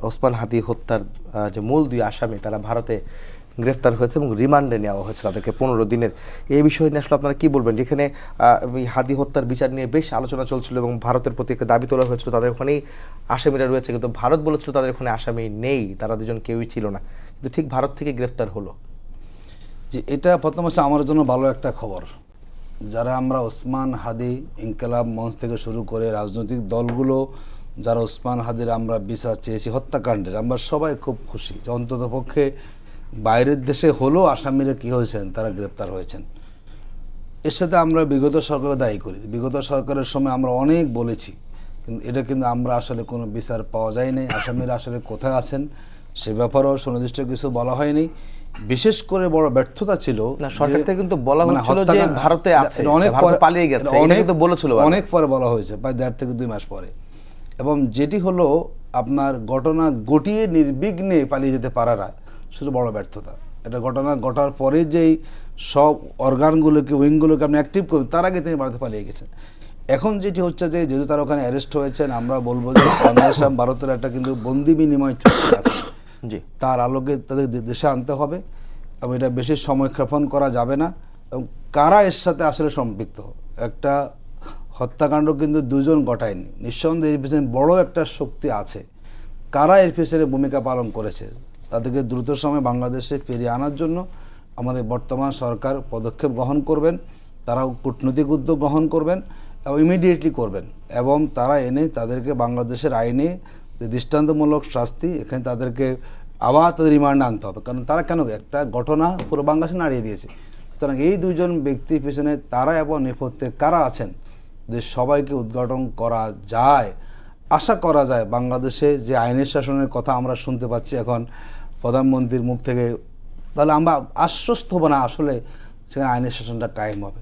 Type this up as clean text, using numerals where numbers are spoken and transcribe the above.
ওসমান হাদি হত্যার যে মূল দুই আসামি তারা ভারতে গ্রেফতার হয়েছে এবং রিমান্ডে নেওয়া হয়েছে তাদেরকে 15 দিনের। এই বিষয় নিয়ে আসলে আপনারা কি বলবেন? যেখানে হাদি হত্যার বিচার নিয়ে বেশ আলোচনা চলছিল এবং ভারতের প্রতি একটা দাবি তোলা হয়েছিল তাদের ওখানেই আসামিরা রয়েছে, কিন্তু ভারত বলেছিল তাদের ওখানে আসামি নেই, তারা দুজন কেউই ছিল না, কিন্তু ঠিক ভারত থেকে গ্রেফতার হলো। যে এটা প্রথম হচ্ছে আমার জন্য ভালো একটা খবর। যারা আমরা ওসমান হাদি ইনকিলাব মঞ্চ থেকে শুরু করে রাজনৈতিক দলগুলো যারা ওসমান হাদির আমরা বিচার চেয়েছি হত্যাকাণ্ডের, আমরা সবাই খুব খুশি যে অন্তত পক্ষে বাইরের দেশে হলেও আসামিরা কী হয়েছেন, তারা গ্রেপ্তার হয়েছেন। এর সাথে আমরা বিগত সরকারকে দায়ী করি। বিগত সরকারের সময় আমরা অনেক বলেছি, কিন্তু আমরা আসলে কোনো বিচার পাওয়া যায়নি। আসামিরা আসলে কোথায় আছেন সে ব্যাপারেও সুনির্দিষ্ট কিছু বলা হয়নি। বিশেষ করে বড় ব্যর্থতা ছিল না, সরকার থেকে কিন্তু বলা হচ্ছিল যে ভারতে আছে, অনেক ভারতে পালিয়ে গেছে, এটা কিন্তু বলেছিল অনেক পরে বলা হয়েছে, প্রায় 1.5 থেকে 2 মাস পরে। এবং যেটি হলো আপনার ঘটনা ঘটিয়ে নির্বিঘ্নে পালিয়ে যেতে পারা না শুধু বড় ব্যর্থতা। এটা ঘটনা ঘটার পরে যেই সব অর্গানগুলোকে উইংগুলোকে আপনি অ্যাক্টিভ করবেন, তার আগে তিনি ভারতে পালিয়ে গেছেন। এখন যেটি হচ্ছে যে যেহেতু তারা ওখানে অ্যারেস্ট হয়েছেন, আমরা বলবো যে বাংলাদেশ ভারতের একটা কিন্তু বন্দি বিনিময় চুক্তি আছে, তার আলোকে তাদের দেশে আনতে হবে এবং এটা বেশি সময় ক্ষেপণ করা যাবে না। এবং কারা এর সাথে আসলে সম্পৃক্ত, একটা হত্যাকাণ্ড কিন্তু দুজন ঘটায়নি, নিঃসন্দেহে এর পিছনে বড় একটা শক্তি আছে। কারা এর পিছনে ভূমিকা পালন করেছে তাদেরকে দ্রুত সময়ে বাংলাদেশে ফিরিয়ে আনার জন্য আমাদের বর্তমান সরকার পদক্ষেপ গ্রহণ করবেন, তারাও কূটনৈতিক উদ্যোগ গ্রহণ করবেন এবং ইমিডিয়েটলি করবেন, এবং তারা এনে তাদেরকে বাংলাদেশের আইনে যে দৃষ্টান্তমূলক শাস্তি, এখানে তাদেরকে আবার তাদের রিমান্ডে আনতে হবে। কারণ তারা কেন একটা ঘটনা পুরো বাংলাদেশে নাড়িয়ে দিয়েছে। সুতরাং এই দুইজন ব্যক্তির পিছনে তারা এবং নেপথ্যে কারা আছেন যে সবাইকে উদ্ঘাটন করা যায়। আশা করা যায় বাংলাদেশে যে আইনের শাসনের কথা আমরা শুনতে পাচ্ছি এখন প্রধানমন্ত্রীর মুখ থেকে, তাহলে আমরা আশ্বস্ত হব না আসলে সেখানে আইনের শাসনটা কায়েম হবে।